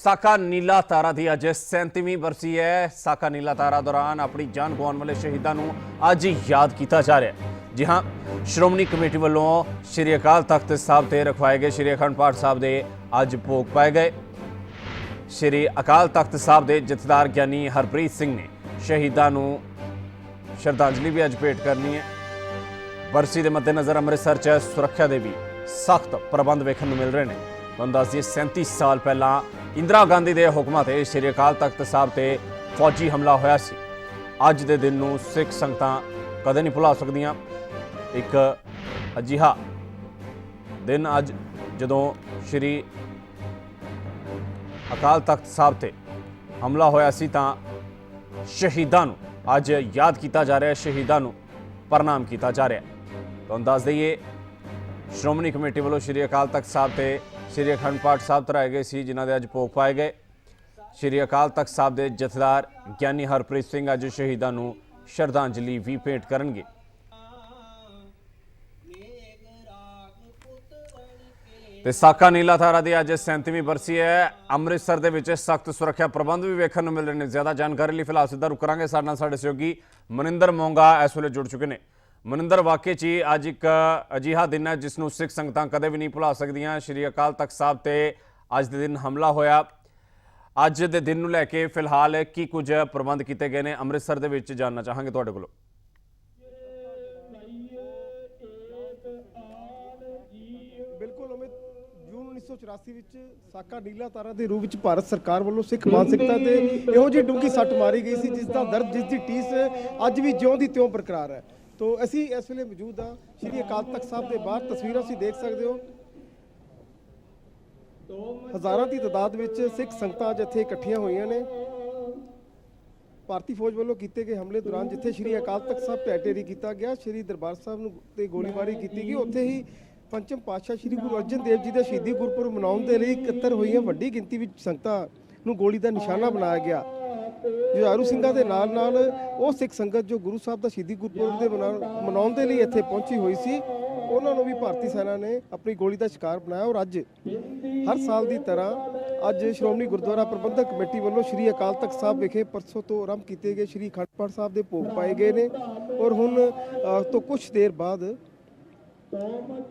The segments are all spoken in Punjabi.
साका नीला तारा की अज 37वीं बरसी है। साका नीला तारा दौरान अपनी जान गवाने वाले शहीदों को अज याद किया जा रहा है। जी हाँ, श्रोमणी कमेटी वालों श्री अकाल तख्त साहब से रखवाए गए श्री अखंड पाठ साहब के अज भोग पाए गए। श्री अकाल तख्त साहब के जथेदार ज्ञानी हरप्रीत सिंह ने शहीदों को श्रद्धांजलि भी अज भेंट करनी है। बरसी के मद्देनज़र अमृतसर च सुरक्षा के भी सख्त प्रबंध वेखण मिल रहे हैं। तुहानूं दस दईए 37 साल पहला इंदिरा गांधी के हुक्मां ते श्री अकाल तख्त साहब ते फौजी हमला होया सी। अज दे दिन नूं सिख संगतां कदे नहीं भुला सकदियां। एक अजिहा दिन अज जदों श्री अकाल तख्त साहब ते हमला होया सी तां शहीदां नूं अज याद किया जा रहा है, शहीदां नूं प्रणाम किया जा रहा है। तुहानूं दस दईए श्रोमणी कमेटी वालों श्री अकाल तख्त साहब ते श्री अखंड पाठ साहब धराए गए सी, जिन्हां दे अज भोग पाए गए। श्री अकाल तख्त साहब के जथेदार ज्ञानी हरप्रीत सिंह अज शहीदों को श्रद्धांजलि भी भेंट करनगे। ते साका नीला तारा की अज 37वीं बरसी है। अमृतसर के विच सख्त सुरक्षा प्रबंध भी वेखण नूं मिल रहे हैं। ज्यादा जानकारी लिए फिलहाल सीधा रुक करांगे। साडे नाल साडे सहयोगी मनिंदर मोंगा इस वेले जुड़ चुके हैं। मनिंदर, वाकई च अज एक अजिहा दिन है जिसनों सिख संगतां कदे भी नहीं भुला सकदियां। श्री अकाल तख्त साहब ते अज दे दिन हमला होया। अज दे दिन नूं लैके फिलहाल की कुछ प्रबंध किए गए हैं अमृतसर दे विच जानना चाहांगे तुहाडे कोलों। बिल्कुल अमित, जून 1984 ਵਿੱਚ ਸਾਕਾ ਨੀਲਾ ਤਾਰਾ ਦੇ ਰੂਪ ਵਿੱਚ ਭਾਰਤ ਸਰਕਾਰ ਵੱਲੋਂ ਸਿੱਖ ਮਾਨਸਿਕਤਾ ਤੇ ਇਹੋ ਜਿਹੀ ਡੂੰਘੀ ਸੱਟ ਮਾਰੀ ਗਈ ਸੀ ਜਿਸ ਦਾ ਦਰਦ, ਜਿਸ ਦੀ ਟੀਸ ਅੱਜ ਵੀ ਜਿਉਂ ਦੀ ਤਿਉਂ ਬਰਕਰਾਰ ਹੈ। तो असी इस वे मौजूद हाँ श्री अकाल तख्त साहब के बाहर। तस्वीर तुसीं देख सकते हो, हज़ारां की तादाद में सिख संगतां अज इत्थे इकट्ठियां होईयां ने। भारतीय फौज वालों किए गए हमले दौरान जिथे श्री अकाल तख्त साहब ढह ढेरी किया गया, श्री दरबार साहब ते गोलीबारी की गई, उत्थे ही पंचम पातशाह श्री गुरु अर्जन देव जी का शहीदी गुरपुरब मनाउण दे लई इकत्तर होईयां वड्डी गिनती में संगतां नूं गोली का निशाना बनाया गया। जुझारू ਸਿੰਘਾਂ ਦੇ ਨਾਲ ਨਾਲ ਉਹ ਸਿੱਖ ਸੰਗਤ ਜੋ ਗੁਰੂ ਸਾਹਿਬ ਦਾ ਸ਼ਹੀਦੀ ਗੁਰਪੁਰਬ ਦੇ ਮਨਾਉਣ ਦੇ ਲਈ ਇੱਥੇ ਪਹੁੰਚੀ ਹੋਈ ਸੀ, ਉਹਨਾਂ ਨੂੰ ਵੀ ਭਾਰਤੀ ਸੈਨਾ ਨੇ ਆਪਣੀ ਗੋਲੀ ਦਾ ਸ਼ਿਕਾਰ ਬਣਾਇਆ। ਔਰ ਅੱਜ ਹਰ ਸਾਲ ਦੀ ਤਰ੍ਹਾਂ ਅੱਜ ਸ਼੍ਰੋਮਣੀ ਗੁਰਦੁਆਰਾ ਪ੍ਰਬੰਧਕ ਕਮੇਟੀ ਵੱਲੋਂ ਸ਼੍ਰੀ ਅਕਾਲ ਤਖਤ ਸਾਹਿਬ ਵਿਖੇ ਪਰਸੋਂ ਤੋਂ ਆਰੰਭ ਕੀਤੇ ਗਏ ਸ਼੍ਰੀ ਅਖੰਡ ਪਾਠ ਸਾਹਿਬ ਦੇ ਭੋਗ ਪਾਏ ਗਏ ਨੇ। ਔਰ ਹੁਣ ਤੋਂ ਕੁਝ ਦੇਰ ਬਾਅਦ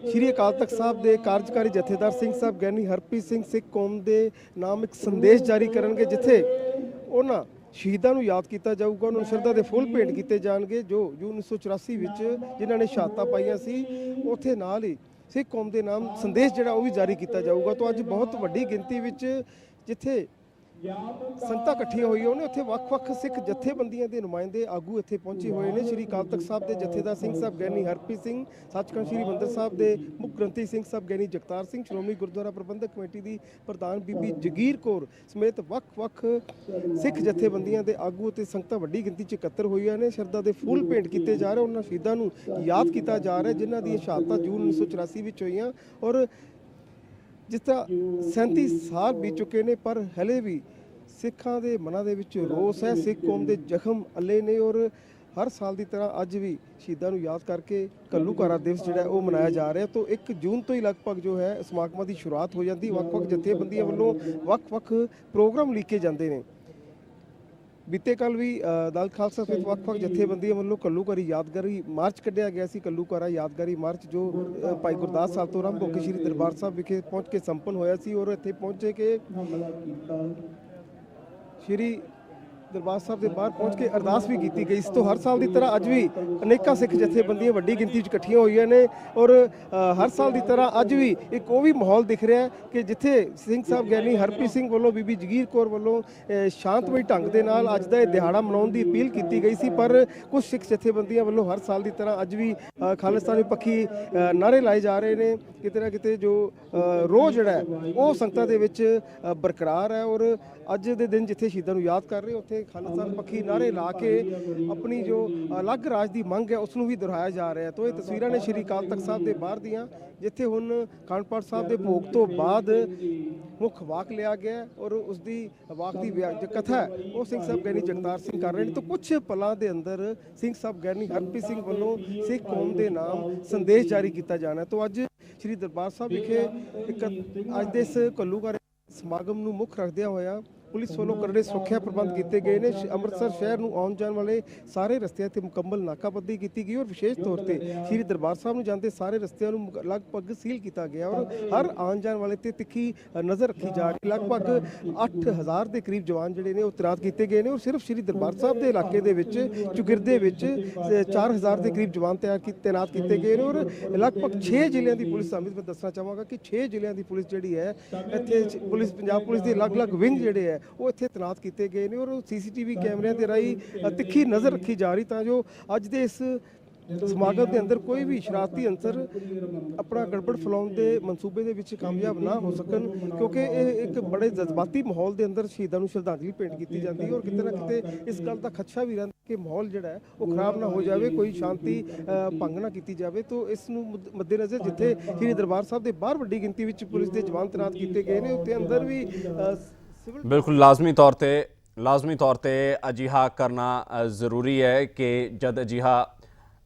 श्री अकाल तख्त साहब के कार्यकारी जथेदार सिंह साहब ज्ञानी हरप्रीत सिंह सिख कौम के नाम एक संदेश जारी करेंगे, जिथे उन्होंने शहीदों को याद किया जाऊगा, उन्होंने श्रद्धा के फुल भेंट किए जाएंगे जो जून 1984 में जिन्होंने शहादत पाइया सी। उत्थे नाल ही सिख कौम के नाम संदेश जोड़ा भी जारी किया जाऊगा। तो अज बहुत वड्डी गिनती में जिथे संगतां इकट्ठियां हुई ने, उत्थे वख-वख सिख जथेबंदियां के नुमाइंदे आगू इत्थे पहुंचे हुए हैं। श्री अकाल तख्त साहब के जथेदार सिंह साहब ज्ञानी हरप्रीत सिंह, सचखंड श्री हरिमंदर साहब के मुख ग्रंथी सिंह साहब ज्ञानी जगतार सिंह, श्रोमणी गुरुद्वारा प्रबंधक कमेटी की प्रधान बीबी जगीर कौर समेत वख-वख सिख जथेबंदियां के आगू ते संगतां वड्डी गिनती च इकत्तर हुई ने। श्रद्धा के फूल भेंट किए जा रहे, उन्होंने शहीदों को याद किया जा रहा है जिन्हां दी शहादतां जून 1984 में होईयां। और जिस तरह 37 साल बीत चुके हैं पर हले भी सिखां दे मनां दे विच रोस है, सिख कौम के जख्म अले ने। और हर साल की तरह अज भी शहीदों को याद करके घल्लूघारा दिवस जो है वो मनाया जा रहा है। तो 1 जून तो ही लगभग जो है समागमां की शुरुआत हो जाती, वख-वख जथेबंदियां वालों वख-वख प्रोग्राम लिखे जाते हैं। बीते कल भी दल खालसा समेत वख-वख जथेबंदियां वालों घल्लूघारी यादगारी मार्च कढ़िया गया सी। घल्लूघारा यादगारी मार्च जो भाई गुरदास साहब तो आरंभ होकर श्री दरबार साहब विखे पहुँच के संपन्न होया सी। और इत्थे पहुँचे के श्री दरबार साहब के बाहर पहुँच के अरदास भी की गई। तो हर साल की तरह अज भी अनेक सिख जथेबंदियां वड्डी गिनती इकट्ठियां हुई ने। और हर साल की तरह अज भी एक वो भी माहौल दिख रहा है कि जिथे सिंह साहब ज्ञानी हरप्रीत सिंह वालों बीबी जगीर कौर वालों शांतमई ढंग के नाल अज का दिहाड़ा मनाउण की अपील की गई सी, पर कुछ सिख जथेबंदियां वालों हर साल की तरह अज भी खालिस्तानी पक्षी नारे लाए जा रहे हैं। किते ना किते जो रोह जिहड़ा है वो संगतां दे विच बरकरार है। और अज दे दिन जिथे शहीदों को याद कर रहे उत्थे खालिस्तान पक्षी नारे ला के अपनी जो अलग राज की मंग है उसनूं भी दोहराया जा रहा है। तो ये तस्वीरां ने श्री अकाल तख्त साहब के बाहर दियां, जिथे हुण अखंड पाठ साहब के भोग तो बाद मुख वाक लिया गया और उसकी वाक की जो कथा है वो सिंह साहब ज्ञानी जगतार सिंह कर रहे हैं। तो कुछ पलों के अंदर सिंह साहब ज्ञानी हरप्रीत सिंह वालों सिख कौम के नाम संदेश जारी किया जाना है। तो अज श्री दरबार साहब विखे एक अज दे इस घल्लूघारे ਸਮਾਗਮ ਨੂੰ ਮੁੱਖ ਰੱਖਦਿਆਂ ਹੋਇਆ ਪੁਲਿਸ ਵੱਲੋਂ ਕਰੜੇ ਸੁਰੱਖਿਆ ਪ੍ਰਬੰਧ ਕੀਤੇ ਗਏ ਨੇ। ਅੰਮ੍ਰਿਤਸਰ ਸ਼ਹਿਰ ਨੂੰ ਆਉਣ ਜਾਣ ਵਾਲੇ ਸਾਰੇ ਰਸਤਿਆਂ ਤੇ ਮੁਕੰਮਲ ਨਾਕਾਬੰਦੀ ਕੀਤੀ ਗਈ ਔਰ ਵਿਸ਼ੇਸ਼ ਤੌਰ ਤੇ ਸ੍ਰੀ ਦਰਬਾਰ ਸਾਹਿਬ ਨੂੰ ਜਾਂਦੇ ਸਾਰੇ ਰਸਤਿਆਂ ਨੂੰ ਲਗਭਗ ਸੀਲ ਕੀਤਾ ਗਿਆ ਔਰ ਹਰ ਆਉਣ ਜਾਣ ਵਾਲੇ ਤੇ ਤਿੱਖੀ ਨਜ਼ਰ ਰੱਖੀ ਜਾ ਰਹੀ। ਲਗਭਗ 8000 ਦੇ ਕਰੀਬ ਜਵਾਨ ਜਿਹੜੇ ਨੇ ਉਹ ਤੈਨਾਤ ਕੀਤੇ ਗਏ ਨੇ ਔਰ ਸਿਰਫ ਸ੍ਰੀ ਦਰਬਾਰ ਸਾਹਿਬ ਦੇ ਇਲਾਕੇ ਦੇ ਵਿੱਚ ਚੁਗਿਰਦੇ ਵਿੱਚ 4000 ਦੇ ਕਰੀਬ ਜਵਾਨ ਤੈਨਾਤ ਕੀਤੇ ਗਏ ਨੇ ਔਰ ਲਗਭਗ 6 ਜ਼ਿਲ੍ਹਿਆਂ ਦੀ ਪੁਲਿਸ ਸਮੇਤ ਮੈਂ ਦੱਸਣਾ ਚਾਹਾਂਗਾ ਕਿ 6 ਜ਼ਿਲ੍ਹਿਆਂ ਦੀ ਪੁਲਿਸ ਜਿਹੜੀ ਹੈ ਇੱਥੇ ਪੁਲਿਸ ਪੰਜਾਬ ਪੁਲਿਸ ਦੇ ਅਲੱਗ-ਅਲੱਗ ਵਿੰਗ ਜਿਹੜੇ ਹੈ ਉਹ ਇੱਥੇ ਤੈਨਾਤ ਕੀਤੇ ਗਏ ਨੇ ਔਰ ਸੀਸੀਟੀਵੀ ਕੈਮਰਿਆਂ ਦੇ ਰਾਹੀਂ ਤਿੱਖੀ ਨਜ਼ਰ ਰੱਖੀ ਜਾ ਰਹੀ ਤਾਂ ਜੋ ਅੱਜ ਦੇ ਇਸ ਸਮਾਗਮ ਦੇ ਅੰਦਰ ਕੋਈ ਵੀ ਸ਼ਰਾਰਤੀ ਅੰਸਰ ਆਪਣਾ ਗੜਬੜ ਫੈਲਾਉਣ ਦੇ ਮਨਸੂਬੇ ਦੇ ਵਿੱਚ ਕਾਮਯਾਬ ਨਾ ਹੋ ਸਕਣ, ਕਿਉਂਕਿ ਇਹ ਇੱਕ ਬੜੇ ਜਜ਼ਬਾਤੀ ਮਾਹੌਲ ਦੇ ਅੰਦਰ ਸ਼ਹੀਦਾਂ ਨੂੰ ਸ਼ਰਧਾਂਜਲੀ ਭੇਂਟ ਕੀਤੀ ਜਾਂਦੀ ਹੈ ਔਰ ਕਿਤੇ ਨਾ ਕਿਤੇ ਇਸ ਗੱਲ ਦਾ ਖਦਸ਼ਾ ਵੀ ਰਹਿੰਦਾ ਕਿ ਮਾਹੌਲ ਜਿਹੜਾ ਹੈ ਉਹ ਖਰਾਬ ਨਾ ਹੋ ਜਾਵੇ, ਕੋਈ ਸ਼ਾਂਤੀ ਭੰਗ ਨਾ ਕੀਤੀ ਜਾਵੇ। ਤਾਂ ਇਸ ਨੂੰ ਮੱਦੇਨਜ਼ਰ ਜਿੱਥੇ ਸ੍ਰੀ ਦਰਬਾਰ ਸਾਹਿਬ ਦੇ ਬਾਹਰ ਵੱਡੀ ਗਿਣਤੀ ਵਿੱਚ ਪੁਲਿਸ ਦੇ ਜਵਾਨ ਤੈਨਾਤ ਕੀਤੇ ਗਏ ਨੇ ਉੱਥੇ ਅੰਦਰ ਵੀ ਬਿਲਕੁਲ ਲਾਜ਼ਮੀ ਤੌਰ ਤੇ ਅਜਿਹਾ ਕਰਨਾ ਜ਼ਰੂਰੀ ਹੈ ਕਿ ਜਦ ਅਜਿਹਾ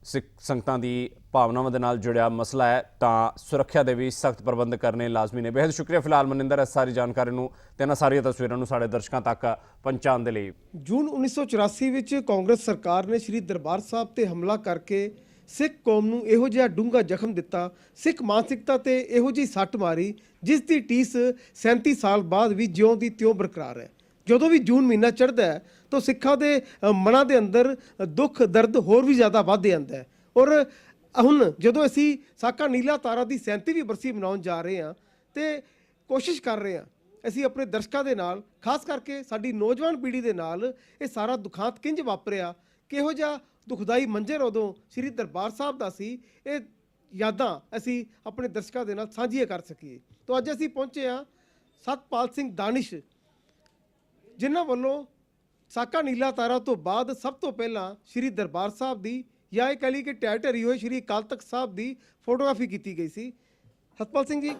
ਸਿੱਖ ਸੰਗਤਾਂ ਦੀ ਭਾਵਨਾਵਾਂ ਦੇ ਨਾਲ ਜੁੜਿਆ ਮਸਲਾ ਹੈ ਤਾਂ ਸੁਰੱਖਿਆ ਦੇ ਵੀ ਸਖਤ ਪ੍ਰਬੰਧ ਕਰਨੇ ਲਾਜ਼ਮੀ ਨੇ। ਬੇहद ਸ਼ੁਕਰੀਆ ਫਿਲਹਾਲ ਮਨਿੰਦਰ ਇਸ ਸਾਰੀ ਜਾਣਕਾਰੀ ਨੂੰ ਤੇ ਇਹਨਾਂ ਸਾਰੀਆਂ ਤਸਵੀਰਾਂ ਨੂੰ ਸਾਡੇ ਦਰਸ਼ਕਾਂ ਤੱਕ ਪਹੁੰਚਾਉਣ ਦੇ ਲਈ। ਜੂਨ 1984 ਵਿੱਚ ਕਾਂਗਰਸ ਸਰਕਾਰ ਨੇ ਸ੍ਰੀ ਦਰਬਾਰ ਸਾਹਿਬ ਤੇ ਹਮਲਾ ਕਰਕੇ ਸਿੱਖ ਕੌਮ ਨੂੰ ਇਹੋ ਜਿਹਾ ਡੂੰਘਾ ਜ਼ਖਮ ਦਿੱਤਾ, ਸਿੱਖ ਮਾਨਸਿਕਤਾ ਤੇ ਇਹੋ ਜਿਹੀ ਸੱਟ ਮਾਰੀ ਜਿਸ ਦੀ ਟੀਸ 37 ਸਾਲ ਬਾਅਦ ਵੀ ਜਿਉਂ ਦੀ ਤਿਉਂ ਬਰਕਰਾਰ ਹੈ। ਜਦੋਂ ਵੀ ਜੂਨ ਮਹੀਨਾ ਚੜ੍ਹਦਾ ਹੈ ਤਾਂ ਸਿੱਖਾਂ ਦੇ ਮਨਾਂ ਦੇ ਅੰਦਰ ਦੁੱਖ ਦਰਦ ਹੋਰ ਵੀ ਜ਼ਿਆਦਾ ਵੱਧ ਜਾਂਦਾ ਹੈ ਔਰ ਹੁਣ ਜਦੋਂ ਅਸੀਂ ਸਾਕਾ ਨੀਲਾ ਤਾਰਾ ਦੀ 37ਵੀਂ ਬਰਸੀ ਮਨਾਉਣ ਜਾ ਰਹੇ ਹਾਂ ਤੇ ਕੋਸ਼ਿਸ਼ ਕਰ ਰਹੇ ਹਾਂ ਅਸੀਂ ਆਪਣੇ ਦਰਸ਼ਕਾਂ ਦੇ ਨਾਲ, ਖਾਸ ਕਰਕੇ ਸਾਡੀ ਨੌਜਵਾਨ ਪੀੜ੍ਹੀ ਦੇ ਨਾਲ ਇਹ ਸਾਰਾ ਦੁਖਾਂਤ ਕਿੰਝ ਵਾਪਰਿਆ, ਕਿਹੋ ਜਿਹਾ ਦੁਖਦਾਈ ਮੰਜ਼ਰ ਉਦੋਂ ਸ੍ਰੀ ਦਰਬਾਰ ਸਾਹਿਬ ਦਾ ਸੀ, ਇਹ ਯਾਦਾਂ ਅਸੀਂ ਆਪਣੇ ਦਰਸ਼ਕਾਂ ਦੇ ਨਾਲ ਸਾਂਝੀਆਂ ਕਰ ਸਕੀਏ। ਤਾਂ ਅੱਜ ਅਸੀਂ ਪਹੁੰਚੇ ਹਾਂ ਸਤਪਾਲ ਸਿੰਘ ਦਾਨਿਸ਼, ਜਿਨ੍ਹਾਂ ਵੱਲੋਂ ਸਾਕਾ ਨੀਲਾ ਤਾਰਾ ਤੋਂ ਬਾਅਦ ਸਭ ਤੋਂ ਪਹਿਲਾਂ ਸ੍ਰੀ ਦਰਬਾਰ ਸਾਹਿਬ ਦੀ ਜਾਂ ਇਹ ਕਹਿ ਲਈ ਕਿ ਢਹਿ ਹੋਏ ਸ੍ਰੀ ਅਕਾਲ ਤਖਤ ਸਾਹਿਬ ਦੀ ਫੋਟੋਗ੍ਰਾਫੀ ਕੀਤੀ ਗਈ ਸੀ। ਸਤਪਾਲ ਸਿੰਘ ਜੀ,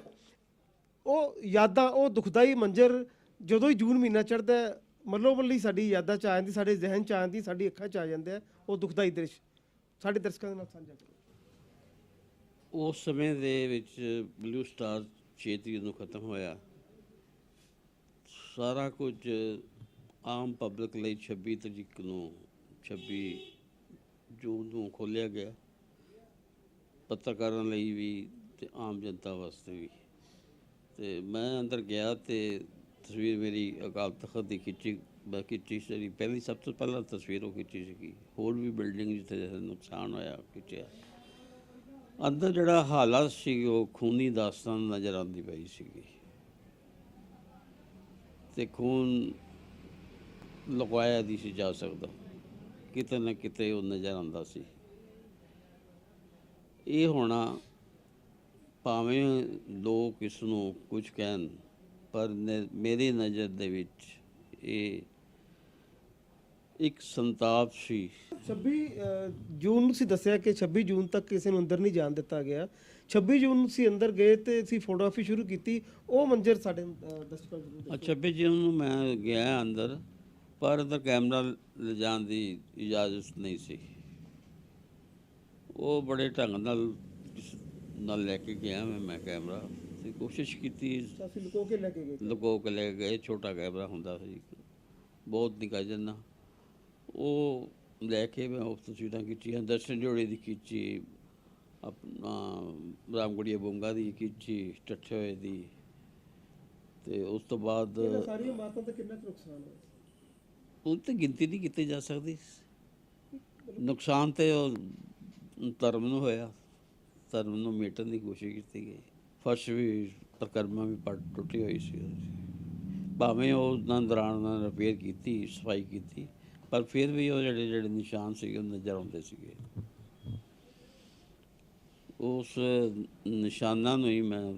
ਉਹ ਯਾਦਾਂ, ਉਹ ਦੁਖਦਾਈ ਮੰਜ਼ਰ ਜਦੋਂ ਹੀ ਜੂਨ ਮਹੀਨਾ ਚੜ੍ਹਦਾ ਮੱਲੋ ਮੱਲੀ ਸਾਡੀ ਯਾਦਾਂ 'ਚ ਆ ਜਾਂਦੀ, ਸਾਡੇ ਜ਼ਿਹਨ 'ਚ ਆ ਜਾਂਦੀ, ਸਾਡੀ ਅੱਖਾਂ 'ਚ ਆ ਜਾਂਦੇ ਆ ਉਹ ਦੁਖਦਾਈ ਦ੍ਰਿਸ਼, ਸਾਡੇ ਦਰਸ਼ਕਾਂ ਦੇ ਨਾਲ ਸਾਂਝਾ ਕਰੋ। ਉਸ ਸਮੇਂ ਦੇ ਵਿੱਚ ਬਲੂ ਸਟਾਰ 6 ਤਰੀਕ ਨੂੰ ਖਤਮ ਹੋਇਆ, ਸਾਰਾ ਕੁਝ ਆਮ ਪਬਲਿਕ ਲਈ 26 ਤਰੀਕ ਨੂੰ 26 ਜੂਨ ਨੂੰ ਖੋਲ੍ਹਿਆ ਗਿਆ, ਪੱਤਰਕਾਰਾਂ ਲਈ ਵੀ ਤੇ ਆਮ ਜਨਤਾ ਵਾਸਤੇ ਵੀ। ਤੇ ਮੈਂ ਅੰਦਰ ਗਿਆ ਤੇ ਤਸਵੀਰ ਮੇਰੀ ਅਕਾਲ ਤਖਤ ਦੀ ਖਿੱਚੀ ਜਿਹੜੀ ਪਹਿਲੀ ਸਭ ਤੋਂ ਪਹਿਲਾਂ ਤਸਵੀਰ ਉਹ ਖਿੱਚੀ ਸੀਗੀ। ਹੋਰ ਵੀ ਬਿਲਡਿੰਗ ਜਿੱਥੇ ਨੁਕਸਾਨ ਹੋਇਆ ਖਿੱਚਿਆ। ਅੰਦਰ ਜਿਹੜਾ ਹਾਲਾਤ ਸੀ ਉਹ ਖੂਨੀ ਦਾਸਤਾਨ ਨਜ਼ਰ ਆਉਂਦੀ ਪਈ ਸੀਗੀ ਤੇ ਖੂਨ ਲੁਕਾਇਆ ਨਹੀਂ ਸੀ ਜਾ ਸਕਦਾ, ਕਿਤੇ ਨਾ ਕਿਤੇ ਉਹ ਨਜ਼ਰ ਆਉਂਦਾ ਸੀ। ਇਹ ਹੋਣਾ ਭਾਵੇਂ ਲੋਕ ਇਸ ਨੂੰ ਕੁਝ ਕਹਿਣ, ਪਰ ਮੇਰੀ ਨਜ਼ਰ ਦੇ ਵਿੱਚ ਇਹ ਇੱਕ ਸੰਤਾਪ ਸੀ। 26 ਜੂਨ ਨੂੰ ਸੀ ਦੱਸਿਆ ਕਿ 26 ਜੂਨ ਤੱਕ ਕਿਸੇ ਨੂੰ ਅੰਦਰ ਨਹੀਂ ਜਾਣ ਦਿੱਤਾ ਗਿਆ। 26 ਜੂਨ ਨੂੰ ਸੀ ਅੰਦਰ ਗਏ ਤੇ ਅਸੀਂ ਫੋਟੋਗ੍ਰਾਫੀ ਸ਼ੁਰੂ ਕੀਤੀ, ਉਹ ਮੰਜ਼ਰ ਸਾਡੇ ਦਰਸ਼ਕਾਂ ਨੂੰ। 26 ਜੂਨ ਨੂੰ ਮੈਂ ਗਿਆ ਅੰਦਰ, ਪਰ ਅੰਦਰ ਕੈਮਰਾ ਲਿਜਾਣ ਦੀ ਇਜਾਜ਼ਤ ਨਹੀਂ ਸੀ। ਉਹ ਬੜੇ ਢੰਗ ਨਾਲ ਲੈ ਕੇ ਗਿਆ ਮੈਂ ਕੈਮਰਾ ਤੇ ਕੋਸ਼ਿਸ਼ ਕੀਤੀ, ਅਸੀਂ ਲੁਕੋ ਕੇ ਲੈ ਕੇ ਗਏ। ਛੋਟਾ ਕੈਮਰਾ ਹੁੰਦਾ ਸੀ, ਬਹੁਤ ਨਿੱਕਾ ਜਿਹਾ, ਉਹ ਲੈ ਕੇ ਮੈਂ ਉਹ ਤਸਵੀਰਾਂ ਖਿੱਚੀਆਂ। ਦਰਸ਼ਨ ਜੋੜੇ ਦੀ ਖਿੱਚੀ, ਆਪਣਾ ਰਾਮਗੜੀਆ ਬੁੰਗਾ ਦੀ ਖਿੱਚੀ, ਟੱਠੇ ਹੋਏ ਦੀ। ਤੇ ਉਸ ਤੋਂ ਬਾਅਦ ਸਾਰੀਆਂ ਮਾਤਾਂ ਦਾ ਕਿੰਨਾ ਨੁਕਸਾਨ ਹੋਇਆ ਉਹ ਤੇ ਗਿਣਤੀ ਨਹੀਂ ਕੀਤੀ ਜਾ ਸਕਦੀ। ਨੁਕਸਾਨ ਤੇ ਉਹ ਧਰਮ ਨੂੰ ਹੋਇਆ, ਧਰਮ ਨੂੰ ਮੇਟਣ ਦੀ ਕੋਸ਼ਿਸ਼ ਕੀਤੀ ਗਈ। ਫਰਸ਼ ਵੀ ਪ੍ਰਕਰਮਾ ਵੀ ਟੁੱਟੀ ਹੋਈ ਸੀ, ਭਾਵੇਂ ਉਹ ਉਹਨਾਂ ਦੌਰਾਨ ਉਹਨਾਂ ਨੇ ਰਿਪੇਅਰ ਕੀਤੀ, ਸਫਾਈ ਕੀਤੀ, ਪਰ ਫਿਰ ਵੀ ਉਹ ਜਿਹੜੇ ਨਿਸ਼ਾਨ ਸੀਗੇ ਉਹ ਨਜ਼ਰ ਆਉਂਦੇ ਸੀਗੇ। ਉਸ ਨਿਸ਼ਾਨਾਂ ਨੂੰ ਹੀ ਮੈਂ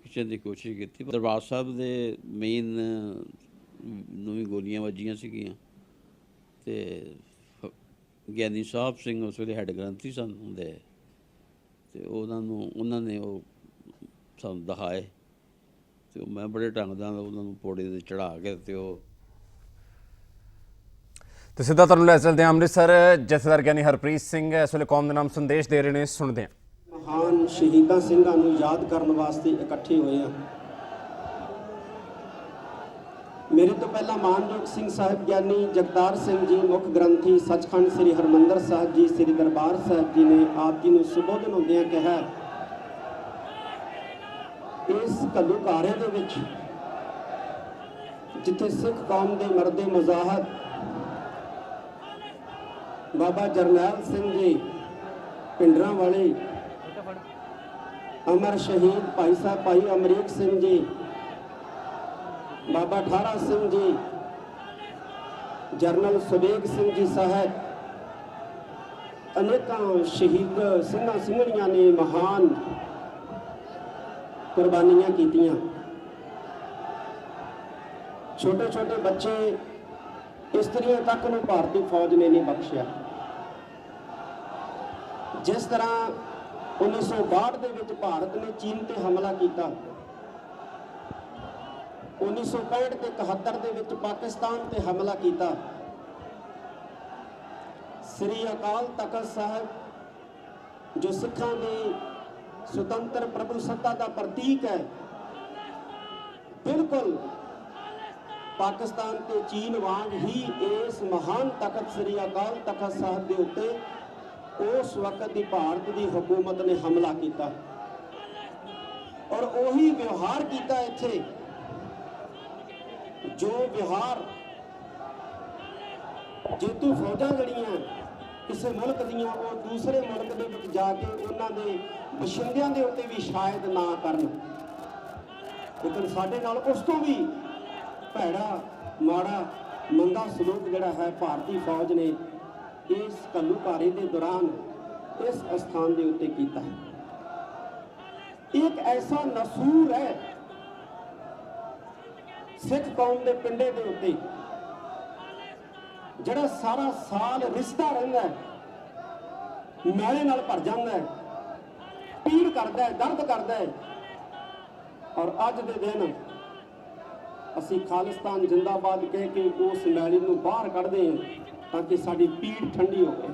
ਖਿੱਚਣ ਦੀ ਕੋਸ਼ਿਸ਼ ਕੀਤੀ। ਦਰਬਾਰ ਸਾਹਿਬ ਦੇ ਮੇਨ ਨੂੰ ਵੀ ਗੋਲੀਆਂ ਵੱਜੀਆਂ ਸੀਗੀਆਂ ਤੇ ਗਿਆਨੀ ਸਾਹਿਬ ਸਿੰਘ ਉਸ ਵੇਲੇ ਹੈੱਡ ਗ੍ਰੰਥੀ ਸਨ ਹੁੰਦੇ ਤੇ ਉਹਨਾਂ ਨੇ ਉਹ ਸਾਨੂੰ ਦਿਖਾਏ ਤੇ ਮੈਂ ਬੜੇ ਢੰਗ ਨਾਲ ਉਹਨਾਂ ਨੂੰ ਪੌੜੀ ਤੇ ਚੜ੍ਹਾ ਕੇ ਤੇ ਉਹ ਤੇ ਸਿੱਧਾ ਤੁਹਾਨੂੰ ਲੈ ਚਲਦੇ ਹਾਂ ਅੰਮ੍ਰਿਤਸਰ। ਜਥੇਦਾਰ ਗਿਆਨੀ ਹਰਪ੍ਰੀਤ ਸਿੰਘ ਇਸ ਵੇਲੇ ਕੌਮ ਦੇ ਨਾਮ ਸੰਦੇਸ਼ ਦੇ ਰਹੇ ਨੇ, ਸੁਣਦੇ ਹਾਂ। ਮਹਾਨ ਸ਼ਹੀਦਾਂ ਸਿੰਘਾਂ ਨੂੰ ਯਾਦ ਕਰਨ ਵਾਸਤੇ ਇਕੱਠੇ ਹੋਏ ਹਾਂ। ਮੇਰੇ ਤੋਂ ਪਹਿਲਾਂ ਮਾਨਯੋਗ ਸਿੰਘ ਸਾਹਿਬ ਗਿਆਨੀ ਜਗਤਾਰ ਸਿੰਘ ਜੀ ਮੁੱਖ ਗ੍ਰੰਥੀ ਸੱਚਖੰਡ ਸ੍ਰੀ ਹਰਮੰਦਰ ਸਾਹਿਬ ਜੀ ਸ੍ਰੀ ਦਰਬਾਰ ਸਾਹਿਬ ਜੀ ਨੇ ਆਪ ਜੀ ਨੂੰ ਸੰਬੋਧਨ ਹੁੰਦਿਆਂ ਕਿਹਾ, ਇਸ ਘੱਲੂਘਾਰੇ ਦੇ ਵਿੱਚ ਜਿੱਥੇ ਸਿੱਖ ਕੌਮ ਦੇ ਮਰਦੇ ਮੁਜ਼ਾਹਦ ਬਾਬਾ ਜਰਨੈਲ ਸਿੰਘ ਜੀ ਪਿੰਡਰਾਂ ਵਾਲੇ, ਅਮਰ ਸ਼ਹੀਦ ਭਾਈ ਸਾਹਿਬ ਭਾਈ ਅਮਰੀਕ ਸਿੰਘ ਜੀ, ਬਾਬਾ ਠਾਰਾ ਸਿੰਘ ਜੀ, ਜਰਨਲ ਸੁਬੇਗ ਸਿੰਘ ਜੀ ਸਾਹਿਬ, ਅਨੇਕਾਂ ਸ਼ਹੀਦ ਸਿੰਘਾਂ ਸਿੰਘਣੀਆਂ ਨੇ ਮਹਾਨ ਕੁਰਬਾਨੀਆਂ ਕੀਤੀਆਂ। ਛੋਟੇ ਛੋਟੇ ਬੱਚੇ, ਇਸਤਰੀਆਂ ਤੱਕ ਨੂੰ ਭਾਰਤੀ ਫੌਜ ਨੇ ਨਹੀਂ ਬਖਸ਼ਿਆ। ਜਿਸ ਤਰ੍ਹਾਂ 1962 ਦੇ ਵਿੱਚ ਭਾਰਤ ਨੇ ਚੀਨ ਤੇ ਹਮਲਾ ਕੀਤਾ, 1965 ਤੇ 71 ਦੇ ਵਿੱਚ ਪਾਕਿਸਤਾਨ ਤੇ ਹਮਲਾ ਕੀਤਾ, ਸ੍ਰੀ ਅਕਾਲ ਤਖਤ ਸਾਹਿਬ ਜੋ ਸਿੱਖਾਂ ਦੀ ਸੁਤੰਤਰ ਪ੍ਰਭੂ ਸੱਤਾ ਦਾ ਪ੍ਰਤੀਕ ਹੈ, ਬਿਲਕੁਲ ਪਾਕਿਸਤਾਨ ਤੇ ਚੀਨ ਵਾਂਗ ਹੀ ਇਸ ਮਹਾਨ ਤਖਤ ਸ੍ਰੀ ਅਕਾਲ ਤਖਤ ਸਾਹਿਬ ਦੇ ਉੱਤੇ ਉਸ ਵਕਤ ਦੀ ਭਾਰਤ ਦੀ ਹਕੂਮਤ ਨੇ ਹਮਲਾ ਕੀਤਾ ਔਰ ਉਹੀ ਵਿਵਹਾਰ ਕੀਤਾ ਇੱਥੇ ਜੋ ਵਿਹਾਰ ਜੇਤੂ ਫੌਜਾਂ ਜਿਹੜੀਆਂ ਕਿਸੇ ਮੁਲਕ ਦੀਆਂ ਉਹ ਦੂਸਰੇ ਮੁਲਕ ਦੇ ਵਿੱਚ ਜਾ ਕੇ ਉਹਨਾਂ ਦੇ ਬਸ਼ਿੰਦਿਆਂ ਦੇ ਉੱਤੇ ਵੀ ਸ਼ਾਇਦ ਨਾ ਕਰਨ, ਲੇਕਿਨ ਸਾਡੇ ਨਾਲ ਉਸ ਤੋਂ ਵੀ ਭੈੜਾ ਮਾੜਾ ਮੰਦਾ ਸਲੂਕ ਜਿਹੜਾ ਹੈ ਭਾਰਤੀ ਫੌਜ ਨੇ ਇਸ ਘੱਲੂਘਾਰੇ ਦੇ ਦੌਰਾਨ ਇਸ ਅਸਥਾਨ ਦੇ ਉੱਤੇ ਕੀਤਾ ਹੈ। ਇੱਕ ਐਸਾ ਨਸੂਰ ਹੈ ਸਿੱਖ ਕੌਮ ਦੇ ਪਿੰਡੇ ਦੇ ਉੱਤੇ ਜਿਹੜਾ ਸਾਰਾ ਸਾਲ ਰਿਸਦਾ ਰਹਿੰਦਾ ਹੈ, ਮੈਲੇ ਨਾਲ ਭਰ ਜਾਂਦਾ ਹੈ, ਪੀੜ ਕਰਦਾ ਹੈ, ਦਰਦ ਕਰਦਾ ਹੈ, ਔਰ ਅੱਜ ਦੇ ਦਿਨ ਅਸੀਂ ਖਾਲਿਸਤਾਨ ਜਿੰਦਾਬਾਦ ਕਹਿ ਕੇ ਉਸ ਮੈਲੇ ਨੂੰ ਬਾਹਰ ਕੱਢਦੇ ਹਾਂ ਤਾਂ ਕਿ ਸਾਡੀ ਪੀੜ ਠੰਡੀ ਹੋਵੇ,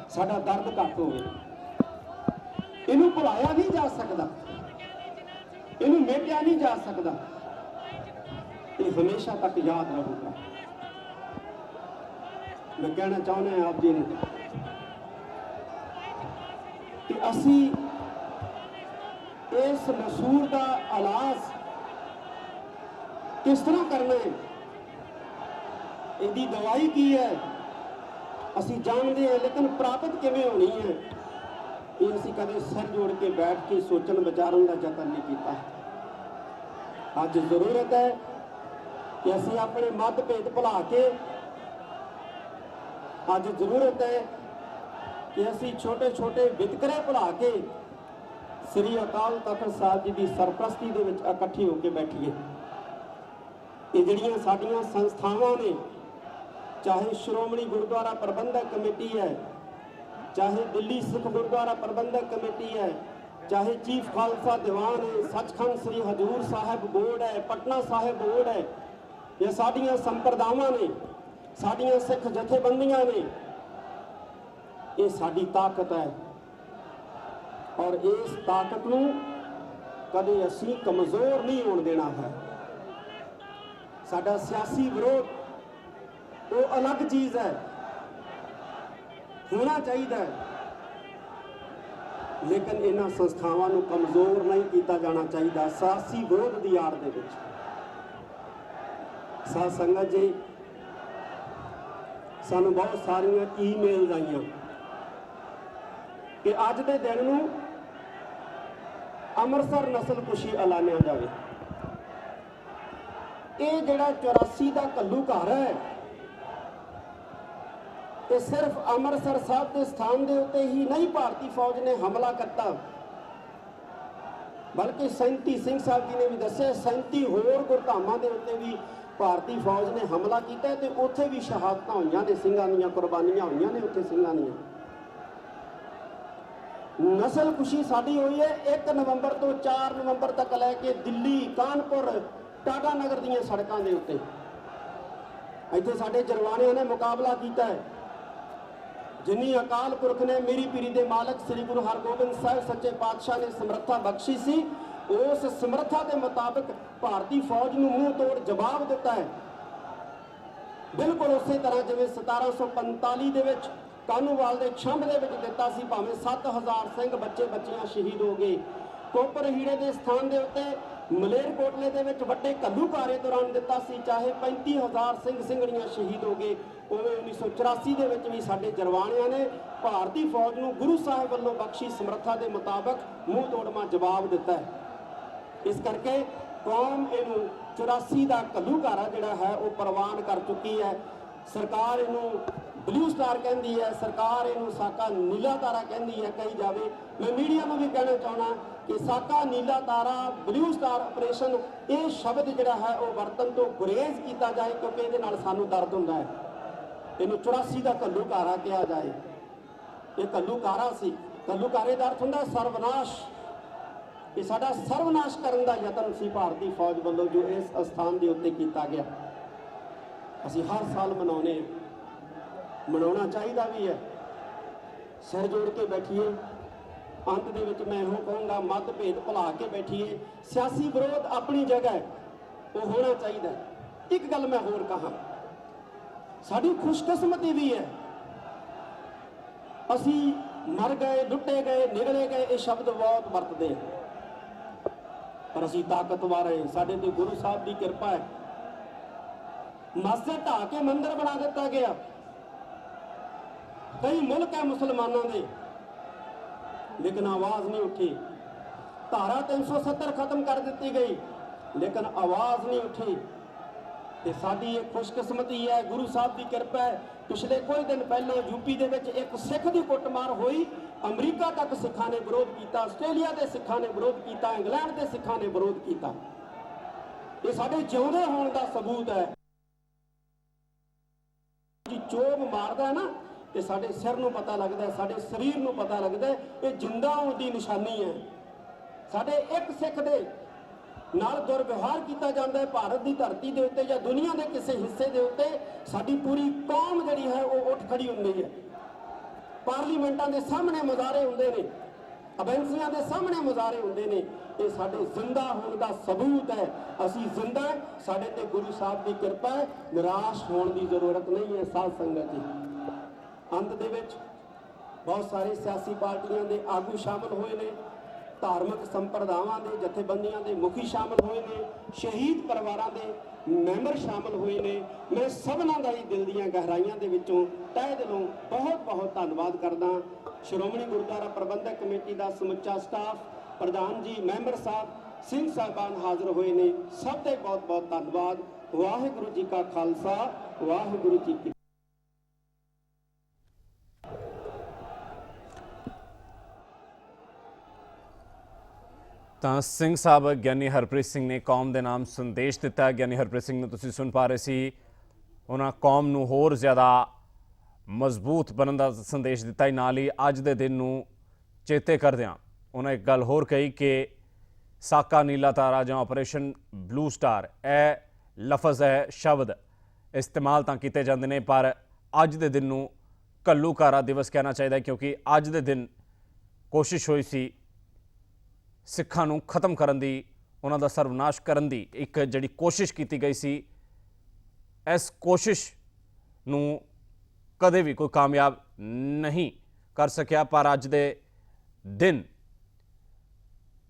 ਸਾਡਾ ਦਰਦ ਘੱਟ ਹੋਵੇ। ਇਹਨੂੰ ਭੁਲਾਇਆ ਨਹੀਂ ਜਾ ਸਕਦਾ, ਇਹਨੂੰ ਮੇਟਿਆ ਨਹੀਂ ਜਾ ਸਕਦਾ, ਇਹ ਹਮੇਸ਼ਾ ਤੱਕ ਯਾਦ ਰਹੂਗਾ। ਮੈਂ ਕਹਿਣਾ ਚਾਹੁੰਦਾ ਆਪ ਜੀ ਨੂੰ ਕਿ ਅਸੀਂ ਇਸ ਨਸੂਰ ਦਾ ਇਲਾਜ ਕਿਸ ਤਰ੍ਹਾਂ ਕਰਨਾ ਹੈ, ਇਹਦੀ ਦਵਾਈ ਕੀ ਹੈ ਅਸੀਂ ਜਾਣਦੇ ਹਾਂ, ਲੇਕਿਨ ਪ੍ਰਾਪਤ ਕਿਵੇਂ ਹੋਣੀ ਹੈ ਇਹ ਅਸੀਂ ਕਦੇ ਸਿਰ ਜੋੜ ਕੇ ਬੈਠ ਕੇ ਸੋਚਣ ਵਿਚਾਰਨ ਦਾ ਯਤਨ ਨਹੀਂ ਕੀਤਾ। ਅੱਜ ਜ਼ਰੂਰਤ ਹੈ ਕਿ ਅਸੀਂ ਆਪਣੇ ਮਤਭੇਦ ਭੁਲਾ ਕੇ, ਅੱਜ ਜ਼ਰੂਰਤ ਹੈ ਕਿ ਅਸੀਂ ਛੋਟੇ ਛੋਟੇ ਵਿਤਕਰੇ ਭੁਲਾ ਕੇ ਸ੍ਰੀ ਅਕਾਲ ਤਖਤ ਸਾਹਿਬ ਜੀ ਦੀ ਸਰਪ੍ਰਸਤੀ ਦੇ ਵਿੱਚ ਇਕੱਠੇ ਹੋ ਕੇ ਬੈਠੀਏ। ਇਹ ਜਿਹੜੀਆਂ ਸਾਡੀਆਂ ਸੰਸਥਾਵਾਂ ਨੇ, ਚਾਹੇ ਸ਼੍ਰੋਮਣੀ ਗੁਰਦੁਆਰਾ ਪ੍ਰਬੰਧਕ ਕਮੇਟੀ ਹੈ, ਚਾਹੇ ਦਿੱਲੀ ਸਿੱਖ ਗੁਰਦੁਆਰਾ ਪ੍ਰਬੰਧਕ ਕਮੇਟੀ ਹੈ, ਚਾਹੇ ਚੀਫ ਖਾਲਸਾ ਦੀਵਾਨ ਹੈ, ਸੱਚਖੰਡ ਸ੍ਰੀ ਹਜ਼ੂਰ ਸਾਹਿਬ ਬੋਰਡ ਹੈ, ਪਟਨਾ ਸਾਹਿਬ ਬੋਰਡ ਹੈ, ਇਹ ਸਾਡੀਆਂ ਸੰਪਰਦਾਵਾਂ ਨੇ, ਸਾਡੀਆਂ ਸਿੱਖ ਜਥੇਬੰਦੀਆਂ ਨੇ, ਇਹ ਸਾਡੀ ਤਾਕਤ ਹੈ ਔਰ ਇਸ ਤਾਕਤ ਨੂੰ ਕਦੇ ਅਸੀਂ ਕਮਜ਼ੋਰ ਨਹੀਂ ਹੋਣ ਦੇਣਾ ਹੈ। ਸਾਡਾ ਸਿਆਸੀ ਵਿਰੋਧ ਉਹ ਅਲੱਗ ਚੀਜ਼ ਹੈ, ਹੋਣਾ ਚਾਹੀਦਾ ਹੈ, ਲੇਕਿਨ ਇਹਨਾਂ ਸੰਸਥਾਵਾਂ ਨੂੰ ਕਮਜ਼ੋਰ ਨਹੀਂ ਕੀਤਾ ਜਾਣਾ ਚਾਹੀਦਾ ਸਿਆਸੀ ਵਿਰੋਧ ਦੀ ਆੜ ਦੇ ਵਿੱਚ। ਸਾਧ ਸੰਗਤ ਜੀ, ਸਾਨੂੰ ਬਹੁਤ ਸਾਰੀਆਂ ਈਮੇਲਸ ਆਈਆਂ ਕਿ ਅੱਜ ਦੇ ਦਿਨ ਨੂੰ ਅੰਮ੍ਰਿਤਸਰ ਨਸਲਕੁਸ਼ੀ ਐਲਾਨਿਆ ਜਾਵੇ। ਇਹ ਜਿਹੜਾ 84 ਦਾ ਘੱਲੂਘਾਰਾ ਹੈ, ਇਹ ਸਿਰਫ ਅੰਮ੍ਰਿਤਸਰ ਸਾਹਿਬ ਦੇ ਸਥਾਨ ਦੇ ਉੱਤੇ ਹੀ ਨਹੀਂ ਭਾਰਤੀ ਫੌਜ ਨੇ ਹਮਲਾ ਕੀਤਾ, ਬਲਕਿ 37 ਸਿੰਘ ਸਾਹਿਬ ਜੀ ਨੇ ਵੀ ਦੱਸਿਆ 37 ਹੋਰ ਗੁਰਧਾਮਾਂ ਦੇ ਉੱਤੇ ਵੀ ਭਾਰਤੀ ਫੌਜ ਨੇ ਹਮਲਾ ਕੀਤਾ ਤੇ ਉੱਥੇ ਵੀ ਸ਼ਹਾਦਤਾਂ ਹੋਈਆਂ ਨੇ, ਸਿੰਘਾਂ ਦੀਆਂ ਕੁਰਬਾਨੀਆਂ ਹੋਈਆਂ ਨੇ ਉੱਥੇ ਸਿੰਘਾਂ ਦੀਆਂ। ਨਸਲਕੁਸ਼ੀ ਸਾਡੀ ਹੋਈ ਹੈ 1 ਨਵੰਬਰ ਤੋਂ 4 ਨਵੰਬਰ ਤੱਕ ਲੈ ਕੇ ਦਿੱਲੀ, ਕਾਨਪੁਰ, ਟਾਟਾ ਨਗਰ ਦੀਆਂ ਸੜਕਾਂ ਦੇ ਉੱਤੇ। ਇੱਥੇ ਸਾਡੇ ਜਰਵਾਣਿਆਂ ਨੇ ਮੁਕਾਬਲਾ ਕੀਤਾ ਹੈ। ਜਿੰਨੀ ਅਕਾਲ ਪੁਰਖ ਨੇ ਮੇਰੀ ਪੀਰੀ ਦੇ ਮਾਲਕ ਸ੍ਰੀ ਗੁਰੂ ਹਰਗੋਬਿੰਦ ਸਾਹਿਬ ਸੱਚੇ ਪਾਤਸ਼ਾਹ ਨੇ ਸਮਰੱਥਾ ਬਖਸ਼ੀ ਸੀ, ਉਸ ਸਮਰੱਥਾ ਦੇ ਮੁਤਾਬਕ ਭਾਰਤੀ ਫੌਜ ਨੂੰ ਮੂੰਹ ਤੋੜ ਜਵਾਬ ਦਿੱਤਾ ਹੈ। ਬਿਲਕੁਲ ਉਸੇ ਤਰ੍ਹਾਂ ਜਿਵੇਂ 1745 ਦੇ ਵਿੱਚ ਕਾਹਨੂਵਾਲ ਦੇ ਛੰਭ ਦੇ ਵਿੱਚ ਦਿੱਤਾ ਸੀ, ਭਾਵੇਂ 7000 ਸਿੰਘ ਬੱਚੇ ਬੱਚੀਆਂ ਸ਼ਹੀਦ ਹੋ ਗਏ। ਕੋਪਰ ਹੀਰੇ ਦੇ ਸਥਾਨ ਦੇ ਉੱਤੇ ਮਲੇਰਕੋਟਲੇ ਦੇ ਵਿੱਚ ਵੱਡੇ ਘੱਲੂਘਾਰੇ ਦੌਰਾਨ ਦਿੱਤਾ ਸੀ, ਚਾਹੇ 35000 ਸਿੰਘ ਸਿੰਘਣੀਆਂ ਸ਼ਹੀਦ ਹੋ ਗਏ। ਉਵੇਂ 1984 ਦੇ ਵਿੱਚ ਵੀ ਸਾਡੇ ਜਰਵਾਣਿਆਂ ਨੇ ਭਾਰਤੀ ਫੌਜ ਨੂੰ ਗੁਰੂ ਸਾਹਿਬ ਵੱਲੋਂ ਬਖਸ਼ੀ ਸਮਰੱਥਾ ਦੇ ਮੁਤਾਬਕ ਮੂੰਹ ਤੋੜਵਾਂ ਜਵਾਬ ਦਿੱਤਾ ਹੈ। ਇਸ ਕਰਕੇ ਕੌਮ ਇਹਨੂੰ 84 ਦਾ ਘੱਲੂਘਾਰਾ ਜਿਹੜਾ ਹੈ ਉਹ ਪ੍ਰਵਾਨ ਕਰ ਚੁੱਕੀ ਹੈ। ਸਰਕਾਰ ਇਹਨੂੰ ਬਲੂ ਸਟਾਰ ਕਹਿੰਦੀ ਹੈ, ਸਰਕਾਰ ਇਹਨੂੰ ਸਾਕਾ ਨੀਲਾ ਤਾਰਾ ਕਹਿੰਦੀ ਹੈ ਕਹੀ ਜਾਵੇ। ਮੈਂ ਮੀਡੀਆ ਨੂੰ ਵੀ ਕਹਿਣਾ ਚਾਹੁੰਦਾ ਕਿ ਸਾਕਾ ਨੀਲਾ ਤਾਰਾ, ਬਲੂ ਸਟਾਰ ਆਪਰੇਸ਼ਨ, ਇਹ ਸ਼ਬਦ ਜਿਹੜਾ ਹੈ ਉਹ ਵਰਤਨ ਤੋਂ ਗੁਰੇਜ਼ ਕੀਤਾ ਜਾਏ, ਕਿਉਂਕਿ ਇਹਦੇ ਨਾਲ ਸਾਨੂੰ ਦਰਦ ਹੁੰਦਾ ਹੈ। ਇਹਨੂੰ 84 ਦਾ ਘੱਲੂਘਾਰਾ ਕਿਹਾ ਜਾਏ। ਇਹ ਘੱਲੂਘਾਰਾ ਸੀ। ਘੱਲੂਘਾਰੇ ਦਾ ਅਰਥ ਹੁੰਦਾ ਸਰਵਨਾਸ਼। ਇਹ ਸਾਡਾ ਸਰਵਨਾਸ਼ ਕਰਨ ਦਾ ਯਤਨ ਸੀ ਭਾਰਤੀ ਫੌਜ ਵੱਲੋਂ, ਜੋ ਇਸ ਅਸਥਾਨ ਦੇ ਉੱਤੇ ਕੀਤਾ ਗਿਆ। ਅਸੀਂ ਹਰ ਸਾਲ ਮਨਾਉਂਦੇ ਹਾਂ, ਮਨਾਉਣਾ ਚਾਹੀਦਾ ਵੀ ਹੈ। ਸਿਰ ਜੋੜ ਕੇ ਬੈਠੀਏ। ਅੰਤ ਦੇ ਵਿੱਚ ਮੈਂ ਇਹੋ ਕਹੂੰਗਾ, ਮਤਭੇਦ ਭੁਲਾ ਕੇ ਬੈਠੀਏ। ਸਿਆਸੀ ਵਿਰੋਧ ਆਪਣੀ ਜਗ੍ਹਾ ਹੈ, ਉਹ ਹੋਣਾ ਚਾਹੀਦਾ। ਇੱਕ ਗੱਲ ਮੈਂ ਹੋਰ ਕਹਾਂ, ਸਾਡੀ ਖੁਸ਼ਕਿਸਮਤੀ ਵੀ ਹੈ, ਅਸੀਂ ਮਰ ਗਏ, ਲੁੱਟੇ ਗਏ, ਨਿਗਲੇ ਗਏ, ਇਹ ਸ਼ਬਦ ਬਹੁਤ ਵਰਤਦੇ ਹਾਂ, ਪਰ ਅਸੀਂ ਤਾਕਤਵਰ ਹਾਂ। ਸਾਡੇ ਤੇ ਗੁਰੂ ਸਾਹਿਬ ਦੀ ਕਿਰਪਾ ਹੈ। ਮਸਜਿਦ ਢਾਹ ਕੇ ਮੰਦਿਰ ਬਣਾ ਦਿੱਤਾ ਗਿਆ। ਕਈ ਮੁਲਕ ਹੈ ਮੁਸਲਮਾਨਾਂ ਦੇ, ਲੇਕਿਨ ਆਵਾਜ਼ ਨਹੀਂ ਉੱਠੀ। ਧਾਰਾ 370 ਖਤਮ ਕਰ ਦਿੱਤੀ ਗਈ, ਲੇਕਿਨ ਆਵਾਜ਼ ਨਹੀਂ ਉੱਠੀ। ਤੇ ਸਾਡੀ ਇਹ ਖੁਸ਼ਕਿਸਮਤੀ ਹੈ, ਗੁਰੂ ਸਾਹਿਬ ਦੀ ਕਿਰਪਾ ਹੈ। ਪਿਛਲੇ ਕੁਝ ਦਿਨ ਪਹਿਲਾਂ ਯੂਪੀ ਦੇ ਵਿੱਚ ਇੱਕ ਸਿੱਖ ਦੀ ਕੁੱਟਮਾਰ ਹੋਈ। ਅਮਰੀਕਾ ਤੱਕ ਸਿੱਖਾਂ ਨੇ ਵਿਰੋਧ ਕੀਤਾ, ਆਸਟ੍ਰੇਲੀਆ ਦੇ ਸਿੱਖਾਂ ਨੇ ਵਿਰੋਧ ਕੀਤਾ, ਇੰਗਲੈਂਡ ਦੇ ਸਿੱਖਾਂ ਨੇ ਵਿਰੋਧ ਕੀਤਾ। ਇਹ ਸਾਡੇ ਜਿਉਂਦੇ ਹੋਣ ਦਾ ਸਬੂਤ ਹੈ। ਜੀ ਚੋਬ ਮਾਰਦਾ ਹੈ ਨਾ, ਤੇ ਸਾਡੇ ਸਿਰ ਨੂੰ ਪਤਾ ਲੱਗਦਾ ਹੈ, ਸਾਡੇ ਸਰੀਰ ਨੂੰ ਪਤਾ ਲੱਗਦਾ ਹੈ, ਇਹ ਜਿੰਦਾ ਹੋਣ ਦੀ ਨਿਸ਼ਾਨੀ ਹੈ। ਸਾਡੇ ਇੱਕ ਸਿੱਖ ਦੇ ਨਾਲ ਦੁਰਵਿਵਹਾਰ ਕੀਤਾ ਜਾਂਦਾ ਹੈ ਭਾਰਤ ਦੀ ਧਰਤੀ ਦੇ ਉੱਤੇ ਜਾਂ ਦੁਨੀਆ ਦੇ ਕਿਸੇ ਹਿੱਸੇ ਦੇ ਉੱਤੇ, ਸਾਡੀ ਪੂਰੀ ਕੌਮ ਜਿਹੜੀ ਹੈ ਉਹ ਉੱਠ ਖੜੀ ਹੁੰਦੀ ਹੈ। ਪਾਰਲੀਮੈਂਟਾਂ ਦੇ ਸਾਹਮਣੇ ਮੁਜ਼ਾਹਰੇ ਹੁੰਦੇ ਨੇ, ਏਜੰਸੀਆਂ ਦੇ ਸਾਹਮਣੇ ਮੁਜ਼ਾਹਰੇ ਹੁੰਦੇ ਨੇ। ਇਹ ਸਾਡੇ ਜ਼ਿੰਦਾ ਹੋਣ ਦਾ ਸਬੂਤ ਹੈ। ਅਸੀਂ ਜ਼ਿੰਦਾ, ਸਾਡੇ ਤੇ ਗੁਰੂ ਸਾਹਿਬ ਦੀ ਕਿਰਪਾ ਹੈ। ਨਿਰਾਸ਼ ਹੋਣ ਦੀ ਜ਼ਰੂਰਤ ਨਹੀਂ ਹੈ ਸਾਧ ਸੰਗਤ ਜੀ। ਅੰਤ ਦੇ ਵਿੱਚ ਬਹੁਤ ਸਾਰੇ ਸਿਆਸੀ ਪਾਰਟੀਆਂ ਦੇ ਆਗੂ ਸ਼ਾਮਲ ਹੋਏ ਨੇ, ਧਾਰਮਿਕ ਸੰਪਰਦਾਵਾਂ ਦੇ ਜਥੇਬੰਦੀਆਂ ਦੇ ਮੁਖੀ ਸ਼ਾਮਲ ਹੋਏ ਨੇ, ਸ਼ਹੀਦ ਪਰਿਵਾਰਾਂ ਦੇ ਮੈਂਬਰ ਸ਼ਾਮਲ ਹੋਏ ਨੇ। ਮੈਂ ਸਭਨਾਂ ਦਾ ਹੀ ਦਿਲ ਦੀਆਂ ਗਹਿਰਾਈਆਂ ਦੇ ਵਿੱਚੋਂ ਤਹਿ ਦਿਲੋਂ ਬਹੁਤ ਬਹੁਤ ਧੰਨਵਾਦ ਕਰਦਾ। ਸ਼੍ਰੋਮਣੀ ਗੁਰਦੁਆਰਾ ਪ੍ਰਬੰਧਕ ਕਮੇਟੀ ਦਾ ਸਮੁੱਚਾ ਸਟਾਫ, ਪ੍ਰਧਾਨ ਜੀ, ਮੈਂਬਰ ਸਾਹਿਬ, ਸਿੰਘ ਸਾਹਿਬਾਨ ਹਾਜ਼ਰ ਹੋਏ ਨੇ, ਸਭ ਦਾ ਬਹੁਤ ਬਹੁਤ ਧੰਨਵਾਦ। ਵਾਹਿਗੁਰੂ ਜੀ ਕਾ ਖਾਲਸਾ, ਵਾਹਿਗੁਰੂ ਜੀ ਕੀ। ਤਾਂ ਸਿੰਘ ਸਾਹਿਬ ਗਿਆਨੀ ਹਰਪ੍ਰੀਤ ਸਿੰਘ ਨੇ ਕੌਮ ਦੇ ਨਾਮ ਸੰਦੇਸ਼ ਦਿੱਤਾ। ਗਿਆਨੀ ਹਰਪ੍ਰੀਤ ਸਿੰਘ ਨੂੰ ਤੁਸੀਂ ਸੁਣ ਪਾ ਰਹੇ ਸੀ। ਉਹਨਾਂ ਕੌਮ ਨੂੰ ਹੋਰ ਜ਼ਿਆਦਾ ਮਜ਼ਬੂਤ ਬਣਨ ਦਾ ਸੰਦੇਸ਼ ਦਿੱਤਾ ਹੀ, ਨਾਲ ਹੀ ਅੱਜ ਦੇ ਦਿਨ ਨੂੰ ਚੇਤੇ ਕਰਦਿਆਂ ਉਹਨਾਂ ਇੱਕ ਗੱਲ ਹੋਰ ਕਹੀ ਕਿ ਸਾਕਾ ਨੀਲਾ ਤਾਰਾ ਜਾਂ ਆਪਰੇਸ਼ਨ ਬਲੂ ਸਟਾਰ, ਇਹ ਲਫ਼ਜ਼ ਹੈ, ਸ਼ਬਦ ਇਸਤੇਮਾਲ ਤਾਂ ਕੀਤੇ ਜਾਂਦੇ ਨੇ, ਪਰ ਅੱਜ ਦੇ ਦਿਨ ਨੂੰ ਘੱਲੂਘਾਰਾ ਦਿਵਸ ਕਹਿਣਾ ਚਾਹੀਦਾ, ਕਿਉਂਕਿ ਅੱਜ ਦੇ ਦਿਨ ਕੋਸ਼ਿਸ਼ ਹੋਈ ਸੀ ਸਿੱਖਾਂ ਨੂੰ ਖਤਮ ਕਰਨ ਦੀ, ਉਹਨਾਂ ਦਾ ਸਰਵਨਾਸ਼ ਕਰਨ ਦੀ ਇੱਕ ਜਿਹੜੀ ਕੋਸ਼ਿਸ਼ ਕੀਤੀ ਗਈ ਸੀ। ਇਸ ਕੋਸ਼ਿਸ਼ ਨੂੰ ਕਦੇ ਵੀ ਕੋਈ ਕਾਮਯਾਬ ਨਹੀਂ ਕਰ ਸਕਿਆ, ਪਰ ਅੱਜ ਦੇ ਦਿਨ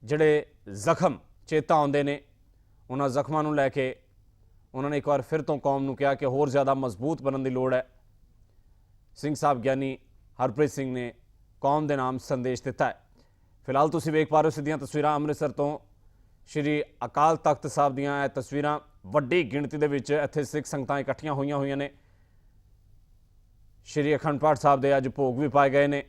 ਜਿਹੜੇ ਜ਼ਖਮ ਚੇਤਾ ਆਉਂਦੇ ਨੇ, ਉਹਨਾਂ ਜ਼ਖਮਾਂ ਨੂੰ ਲੈ ਕੇ ਉਹਨਾਂ ਨੇ ਇੱਕ ਵਾਰ ਫਿਰ ਤੋਂ ਕੌਮ ਨੂੰ ਕਿਹਾ ਕਿ ਹੋਰ ਜ਼ਿਆਦਾ ਮਜ਼ਬੂਤ ਬਣਨ ਦੀ ਲੋੜ ਹੈ। ਸਿੰਘ ਸਾਹਿਬ ਗਿਆਨੀ ਹਰਪ੍ਰੀਤ ਸਿੰਘ ਨੇ ਕੌਮ ਦੇ ਨਾਮ ਸੰਦੇਸ਼ ਦਿੱਤਾ ਹੈ। ਫਿਲਹਾਲ ਤੁਸੀਂ ਵੇਖ ਪਾ ਰਹੇ ਹੋ ਸਿੱਧੀਆਂ ਤਸਵੀਰਾਂ ਅੰਮ੍ਰਿਤਸਰ ਤੋਂ ਸ਼੍ਰੀ ਅਕਾਲ ਤਖਤ ਸਾਹਿਬ ਦੀਆਂ। ਇਹ ਤਸਵੀਰਾਂ ਵੱਡੀ ਗਿਣਤੀ ਦੇ ਵਿੱਚ ਇੱਥੇ ਸਿੱਖ ਸੰਗਤਾਂ ਇਕੱਠੀਆਂ ਹੋਈਆਂ ਨੇ। ਸ਼੍ਰੀ ਅਖੰਡ ਪਾਠ ਸਾਹਿਬ ਦੇ ਅੱਜ ਭੋਗ ਵੀ ਪਾਏ ਗਏ ਨੇ।